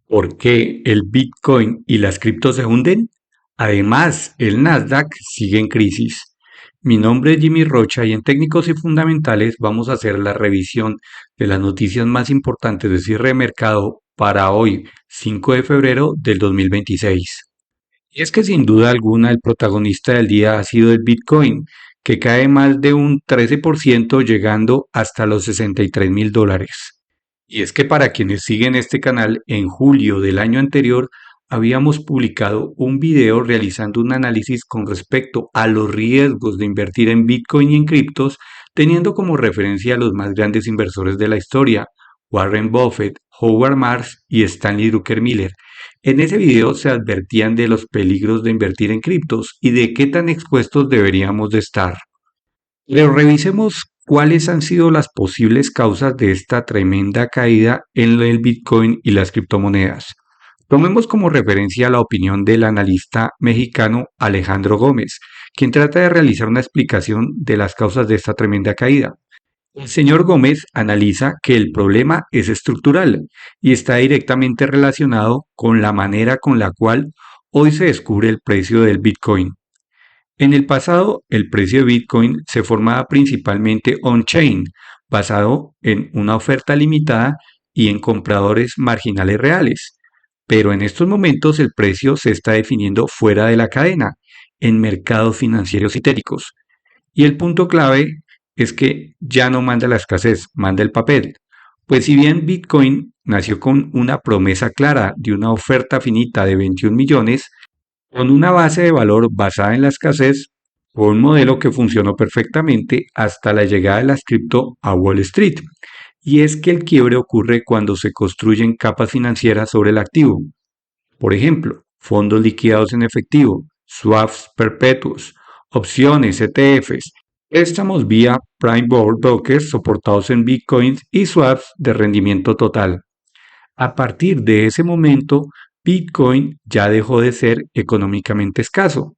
¿Por qué el Bitcoin y las criptos se hunden? Además, el Nasdaq sigue en crisis. Mi nombre es Jimmy Rocha y en Técnicos y Fundamentales vamos a hacer la revisión de las noticias más importantes de cierre de mercado para hoy, 5 de febrero del 2026. Y es que sin duda alguna el protagonista del día ha sido el Bitcoin, que cae más de un 13% llegando hasta los $63.000. Y es que para quienes siguen este canal, en julio del año anterior habíamos publicado un video realizando un análisis con respecto a los riesgos de invertir en Bitcoin y en criptos, teniendo como referencia a los más grandes inversores de la historia, Warren Buffett, Howard Marks y Stanley Drucker Miller. En ese video se advertían de los peligros de invertir en criptos y de qué tan expuestos deberíamos de estar. Pero revisemos cuáles han sido las posibles causas de esta tremenda caída en el Bitcoin y las criptomonedas. Tomemos como referencia la opinión del analista mexicano Alejandro Gómez, quien trata de realizar una explicación de las causas de esta tremenda caída. El señor Gómez analiza que el problema es estructural y está directamente relacionado con la manera con la cual hoy se descubre el precio del Bitcoin. En el pasado, el precio de Bitcoin se formaba principalmente on-chain, basado en una oferta limitada y en compradores marginales reales. Pero en estos momentos el precio se está definiendo fuera de la cadena, en mercados financieros sintéticos. Y el punto clave es que ya no manda la escasez, manda el papel. Pues si bien Bitcoin nació con una promesa clara de una oferta finita de 21 millones, con una base de valor basada en la escasez, fue un modelo que funcionó perfectamente hasta la llegada de las cripto a Wall Street. Y es que el quiebre ocurre cuando se construyen capas financieras sobre el activo. Por ejemplo, fondos liquidados en efectivo, swaps perpetuos, opciones, ETFs, préstamos vía Prime Board Brokers soportados en Bitcoins y swaps de rendimiento total. A partir de ese momento, Bitcoin ya dejó de ser económicamente escaso,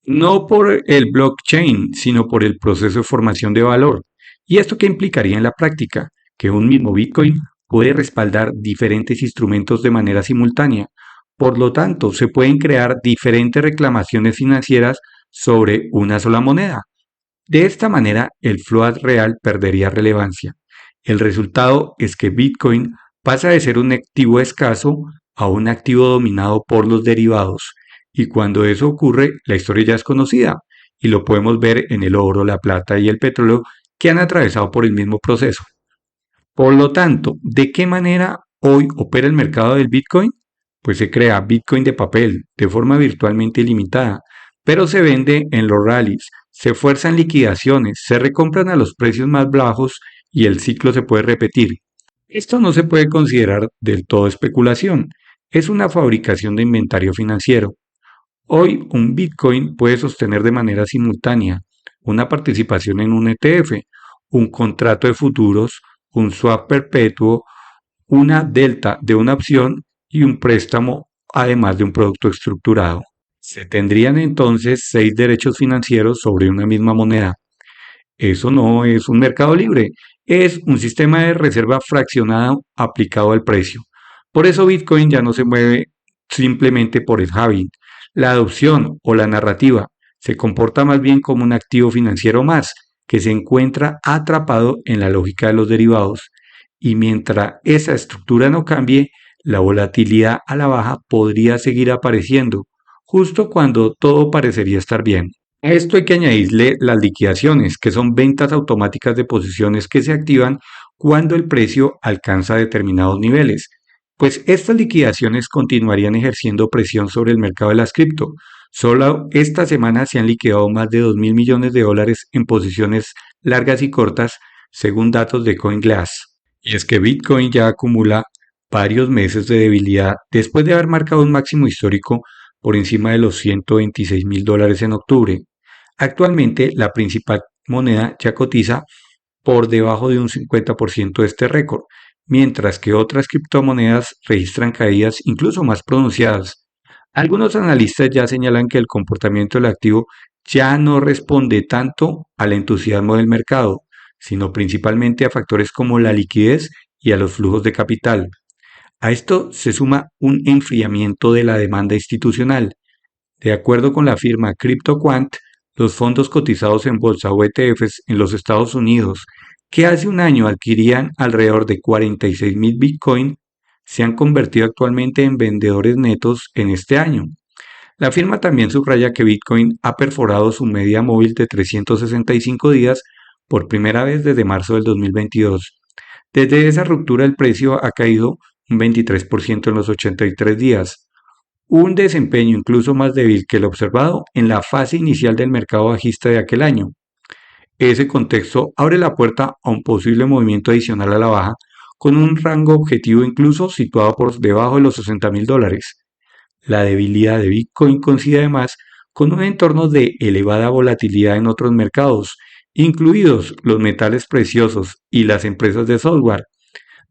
no por el blockchain, sino por el proceso de formación de valor. ¿Y esto qué implicaría en la práctica? Que un mismo Bitcoin puede respaldar diferentes instrumentos de manera simultánea. Por lo tanto, se pueden crear diferentes reclamaciones financieras sobre una sola moneda. De esta manera, el float real perdería relevancia. El resultado es que Bitcoin pasa de ser un activo escaso a un activo dominado por los derivados. Y cuando eso ocurre, la historia ya es conocida y lo podemos ver en el oro, la plata y el petróleo que han atravesado por el mismo proceso. Por lo tanto, ¿de qué manera hoy opera el mercado del Bitcoin? Pues se crea Bitcoin de papel de forma virtualmente ilimitada, pero se vende en los rallies, se fuerzan liquidaciones, se recompran a los precios más bajos y el ciclo se puede repetir. Esto no se puede considerar del todo especulación, es una fabricación de inventario financiero. Hoy un Bitcoin puede sostener de manera simultánea una participación en un ETF, un contrato de futuros, un swap perpetuo, una delta de una opción y un préstamo, además de un producto estructurado. Se tendrían entonces 6 derechos financieros sobre una misma moneda. Eso no es un mercado libre, es un sistema de reserva fraccionado aplicado al precio. Por eso Bitcoin ya no se mueve simplemente por el halving. La adopción o la narrativa se comporta más bien como un activo financiero más que se encuentra atrapado en la lógica de los derivados. Y mientras esa estructura no cambie, la volatilidad a la baja podría seguir apareciendo, justo cuando todo parecería estar bien. A esto hay que añadirle las liquidaciones, que son ventas automáticas de posiciones que se activan cuando el precio alcanza determinados niveles. Pues estas liquidaciones continuarían ejerciendo presión sobre el mercado de las cripto. Solo esta semana se han liquidado más de 2.000 millones de dólares en posiciones largas y cortas, según datos de CoinGlass. Y es que Bitcoin ya acumula varios meses de debilidad después de haber marcado un máximo histórico por encima de los $126.000 en octubre. Actualmente, la principal moneda ya cotiza por debajo de un 50% de este récord, mientras que otras criptomonedas registran caídas incluso más pronunciadas. Algunos analistas ya señalan que el comportamiento del activo ya no responde tanto al entusiasmo del mercado, sino principalmente a factores como la liquidez y a los flujos de capital. A esto se suma un enfriamiento de la demanda institucional. De acuerdo con la firma CryptoQuant, los fondos cotizados en bolsa o ETFs en los Estados Unidos, que hace un año adquirían alrededor de 46.000 Bitcoin, se han convertido actualmente en vendedores netos en este año. La firma también subraya que Bitcoin ha perforado su media móvil de 365 días por primera vez desde marzo del 2022. Desde esa ruptura el precio ha caído un 23% en los 83 días, un desempeño incluso más débil que el observado en la fase inicial del mercado bajista de aquel año. Ese contexto abre la puerta a un posible movimiento adicional a la baja, con un rango objetivo incluso situado por debajo de los $60.000. La debilidad de Bitcoin coincide además con un entorno de elevada volatilidad en otros mercados, incluidos los metales preciosos y las empresas de software,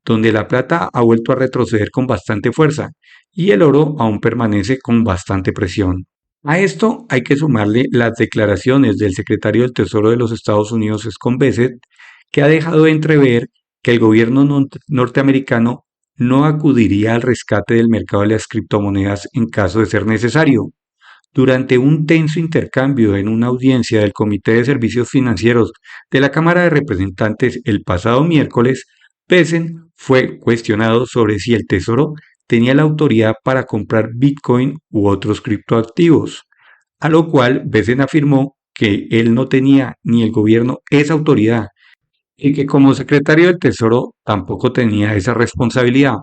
donde la plata ha vuelto a retroceder con bastante fuerza y el oro aún permanece con bastante presión. A esto hay que sumarle las declaraciones del secretario del Tesoro de los Estados Unidos, Scott Bessent, que ha dejado de entrever que el gobierno norteamericano no acudiría al rescate del mercado de las criptomonedas en caso de ser necesario. Durante un tenso intercambio en una audiencia del Comité de Servicios Financieros de la Cámara de Representantes el pasado miércoles, Bessent fue cuestionado sobre si el Tesoro tenía la autoridad para comprar Bitcoin u otros criptoactivos, a lo cual Bessent afirmó que él no tenía ni el gobierno esa autoridad y que como secretario del Tesoro tampoco tenía esa responsabilidad.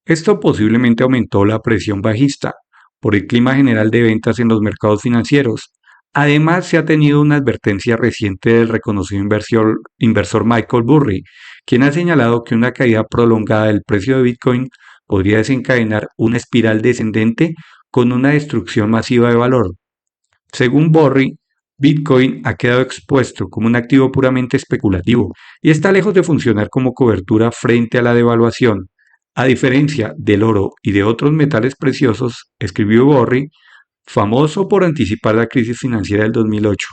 Esto posiblemente aumentó la presión bajista por el clima general de ventas en los mercados financieros. Además, se ha tenido una advertencia reciente del reconocido inversor Michael Burry, quien ha señalado que una caída prolongada del precio de Bitcoin podría desencadenar una espiral descendente con una destrucción masiva de valor. Según Burry, Bitcoin ha quedado expuesto como un activo puramente especulativo y está lejos de funcionar como cobertura frente a la devaluación. A diferencia del oro y de otros metales preciosos, escribió Burry, famoso por anticipar la crisis financiera del 2008.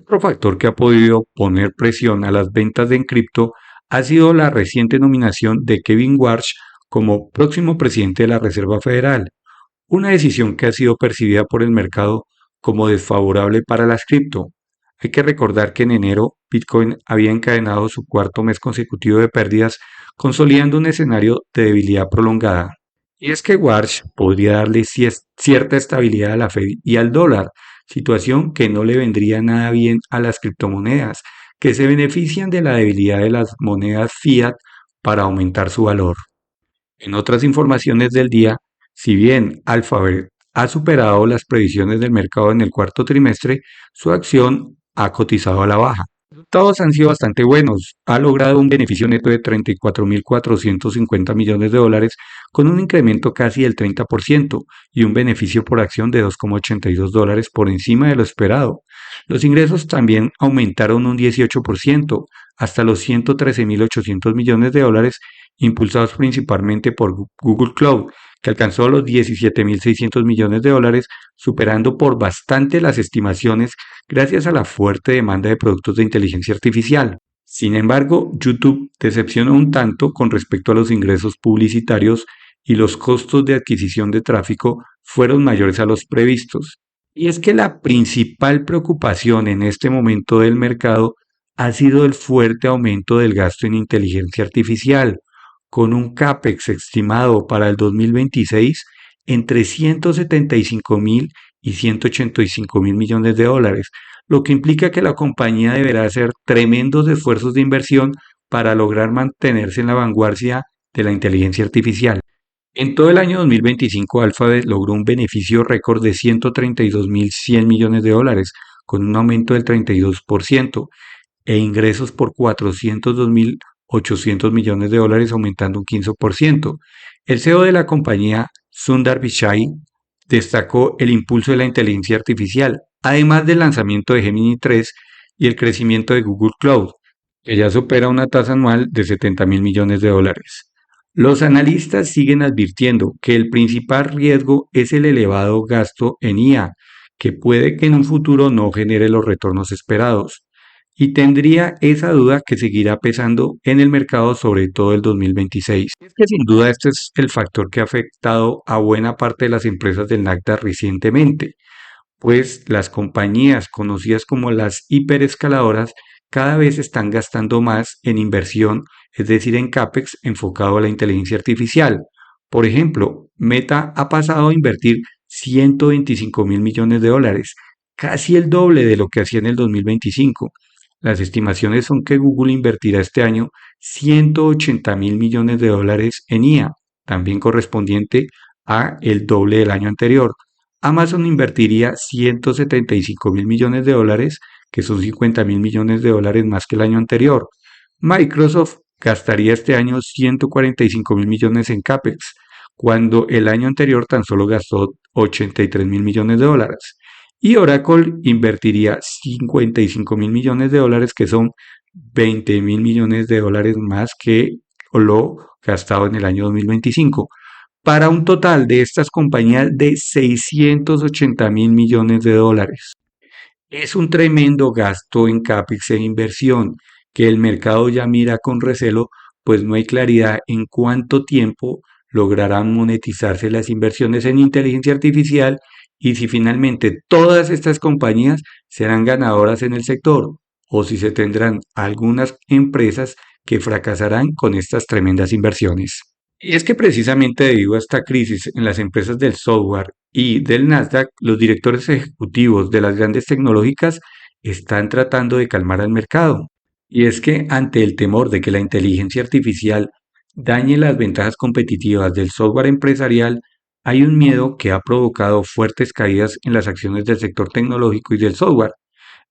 Otro factor que ha podido poner presión a las ventas de cripto ha sido la reciente nominación de Kevin Warsh como próximo presidente de la Reserva Federal, una decisión que ha sido percibida por el mercado como desfavorable para las cripto. Hay que recordar que en enero Bitcoin había encadenado su cuarto mes consecutivo de pérdidas, consolidando un escenario de debilidad prolongada. Y es que Warsh podría darle cierta estabilidad a la Fed y al dólar, situación que no le vendría nada bien a las criptomonedas, que se benefician de la debilidad de las monedas fiat para aumentar su valor. En otras informaciones del día, si bien Alphabet ha superado las previsiones del mercado en el cuarto trimestre, su acción ha cotizado a la baja. Los resultados han sido bastante buenos. Ha logrado un beneficio neto de 34.450 millones de dólares con un incremento casi del 30% y un beneficio por acción de 2,82 dólares por encima de lo esperado. Los ingresos también aumentaron un 18% hasta los 113.800 millones de dólares, impulsados principalmente por Google Cloud, que alcanzó los 17.600 millones de dólares, superando por bastante las estimaciones gracias a la fuerte demanda de productos de inteligencia artificial. Sin embargo, YouTube decepcionó un tanto con respecto a los ingresos publicitarios y los costos de adquisición de tráfico fueron mayores a los previstos. Y es que la principal preocupación en este momento del mercado ha sido el fuerte aumento del gasto en inteligencia artificial, con un CAPEX estimado para el 2026 entre 175.000 y 185.000 millones de dólares, lo que implica que la compañía deberá hacer tremendos esfuerzos de inversión para lograr mantenerse en la vanguardia de la inteligencia artificial. En todo el año 2025, Alphabet logró un beneficio récord de 132.100 millones de dólares, con un aumento del 32%, e ingresos por 402.800 millones de dólares, aumentando un 15%. El CEO de la compañía, Sundar Pichai, destacó el impulso de la inteligencia artificial, además del lanzamiento de Gemini 3 y el crecimiento de Google Cloud, que ya supera una tasa anual de 70.000 millones de dólares. Los analistas siguen advirtiendo que el principal riesgo es el elevado gasto en IA, que puede que en un futuro no genere los retornos esperados. y tendría esa duda que seguirá pesando en el mercado sobre todo el 2026. Es que sin duda este es el factor que ha afectado a buena parte de las empresas del Nasdaq recientemente, pues las compañías conocidas como las hiperescaladoras cada vez están gastando más en inversión, es decir, en CAPEX enfocado a la inteligencia artificial. Por ejemplo, Meta ha pasado a invertir 125.000 millones de dólares, casi el doble de lo que hacía en el 2025. Las estimaciones son que Google invertirá este año 180.000 millones de dólares en IA, también correspondiente a el doble del año anterior. Amazon invertiría 175.000 millones de dólares, que son 50.000 millones de dólares más que el año anterior. Microsoft gastaría este año 145.000 millones en CAPEX, cuando el año anterior tan solo gastó 83.000 millones de dólares. Y Oracle invertiría 55.000 millones de dólares, que son 20.000 millones de dólares más que lo gastado en el año 2025, para un total de estas compañías de 680.000 millones de dólares. Es un tremendo gasto en CAPEX e inversión que el mercado ya mira con recelo, pues no hay claridad en cuánto tiempo lograrán monetizarse las inversiones en inteligencia artificial y si finalmente todas estas compañías serán ganadoras en el sector o si se tendrán algunas empresas que fracasarán con estas tremendas inversiones. Y es que precisamente debido a esta crisis en las empresas del software y del Nasdaq, los directores ejecutivos de las grandes tecnológicas están tratando de calmar al mercado. Y es que ante el temor de que la inteligencia artificial dañe las ventajas competitivas del software empresarial, hay un miedo que ha provocado fuertes caídas en las acciones del sector tecnológico y del software.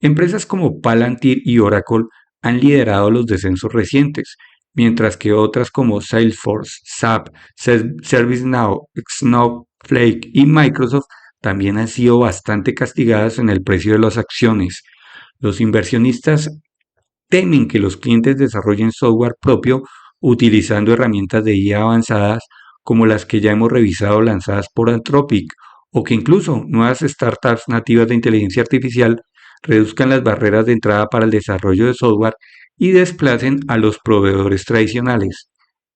Empresas como Palantir y Oracle han liderado los descensos recientes, mientras que otras como Salesforce, SAP, ServiceNow, Snowflake y Microsoft también han sido bastante castigadas en el precio de las acciones. Los inversionistas temen que los clientes desarrollen software propio utilizando herramientas de IA avanzadas como las que ya hemos revisado lanzadas por Anthropic, o que incluso nuevas startups nativas de inteligencia artificial reduzcan las barreras de entrada para el desarrollo de software y desplacen a los proveedores tradicionales.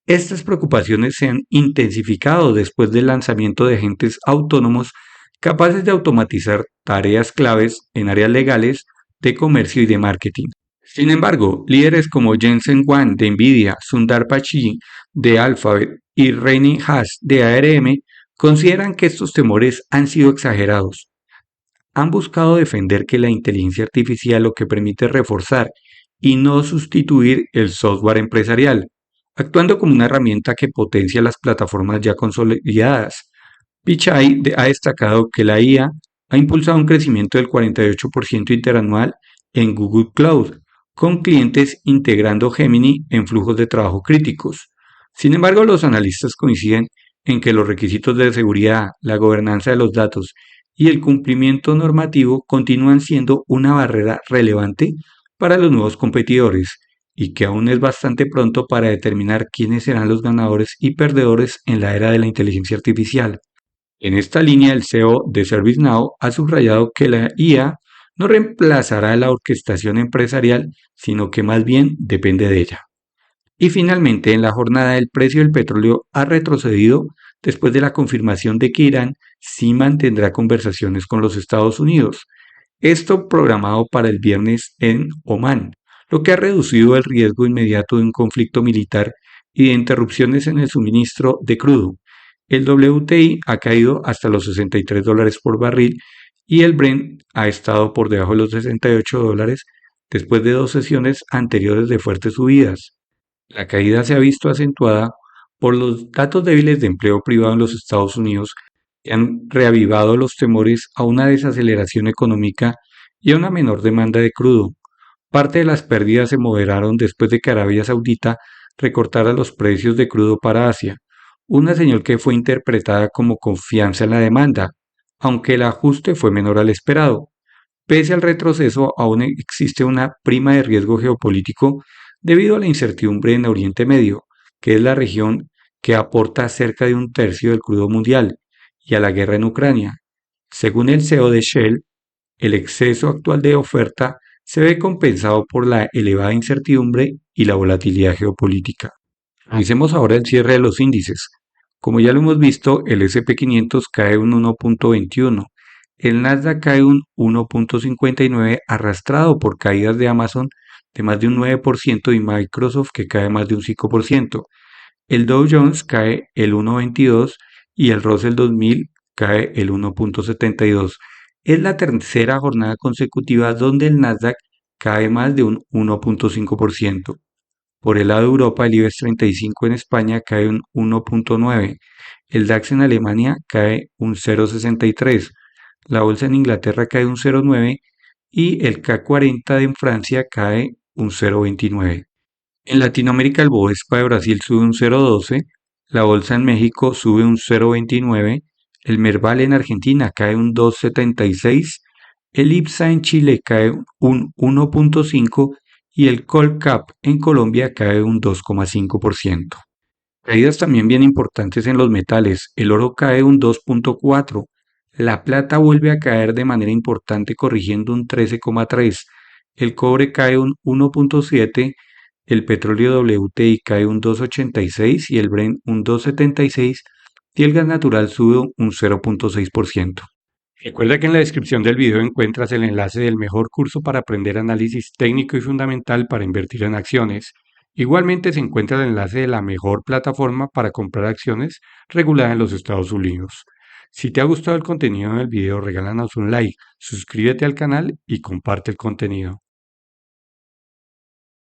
Estas preocupaciones se han intensificado después del lanzamiento de agentes autónomos capaces de automatizar tareas claves en áreas legales, de comercio y de marketing. Sin embargo, líderes como Jensen Huang de Nvidia, Sundar Pichai de Alphabet y Rene Haas de ARM consideran que estos temores han sido exagerados. Han buscado defender que la inteligencia artificial lo que permite es reforzar y no sustituir el software empresarial, actuando como una herramienta que potencia las plataformas ya consolidadas. Pichai ha destacado que la IA ha impulsado un crecimiento del 48% interanual en Google Cloud, con clientes integrando Gemini en flujos de trabajo críticos. Sin embargo, los analistas coinciden en que los requisitos de seguridad, la gobernanza de los datos y el cumplimiento normativo continúan siendo una barrera relevante para los nuevos competidores y que aún es bastante pronto para determinar quiénes serán los ganadores y perdedores en la era de la inteligencia artificial. En esta línea, el CEO de ServiceNow ha subrayado que la IA no reemplazará la orquestación empresarial, sino que más bien depende de ella. Y finalmente, en la jornada el precio del petróleo ha retrocedido después de la confirmación de que Irán sí mantendrá conversaciones con los Estados Unidos. Esto programado para el viernes en Omán, lo que ha reducido el riesgo inmediato de un conflicto militar y de interrupciones en el suministro de crudo. El WTI ha caído hasta los $63 por barril y el Brent ha estado por debajo de los $68 después de dos sesiones anteriores de fuertes subidas. La caída se ha visto acentuada por los datos débiles de empleo privado en los Estados Unidos, que han reavivado los temores a una desaceleración económica y a una menor demanda de crudo. Parte de las pérdidas se moderaron después de que Arabia Saudita recortara los precios de crudo para Asia, una señal que fue interpretada como confianza en la demanda, aunque el ajuste fue menor al esperado. Pese al retroceso, aún existe una prima de riesgo geopolítico debido a la incertidumbre en Oriente Medio, que es la región que aporta cerca de un tercio del crudo mundial, y a la guerra en Ucrania. Según el CEO de Shell, el exceso actual de oferta se ve compensado por la elevada incertidumbre y la volatilidad geopolítica. Revisemos ahora el cierre de los índices. Como ya lo hemos visto, el SP 500 cae un 1.21, el Nasdaq cae un 1.59 arrastrado por caídas de Amazon de más de un 9% y Microsoft que cae más de un 5%. El Dow Jones cae el 1.22 y el Russell 2000 cae el 1.72. Es la tercera jornada consecutiva donde el Nasdaq cae más de un 1.5%. Por el lado de Europa, el IBEX 35 en España cae un 1.9, el DAX en Alemania cae un 0.63, la bolsa en Inglaterra cae un 0.9 y el CAC 40 en Francia cae un 0.29. En Latinoamérica, el Bovespa de Brasil sube un 0.12, la bolsa en México sube un 0.29, el Merval en Argentina cae un 2.76, el IPSA en Chile cae un 1.5 y el Colcap en Colombia cae un 2,5%. Caídas también bien importantes en los metales. El oro cae un 2.4. La plata vuelve a caer de manera importante corrigiendo un 13,3. El cobre cae un 1.7. El petróleo WTI cae un 2.86 y el Brent un 2.76 y el gas natural sube un 0.6%. Recuerda que en la descripción del video encuentras el enlace del mejor curso para aprender análisis técnico y fundamental para invertir en acciones. Igualmente se encuentra el enlace de la mejor plataforma para comprar acciones regulada en los Estados Unidos. Si te ha gustado el contenido del video, regálanos un like, suscríbete al canal y comparte el contenido.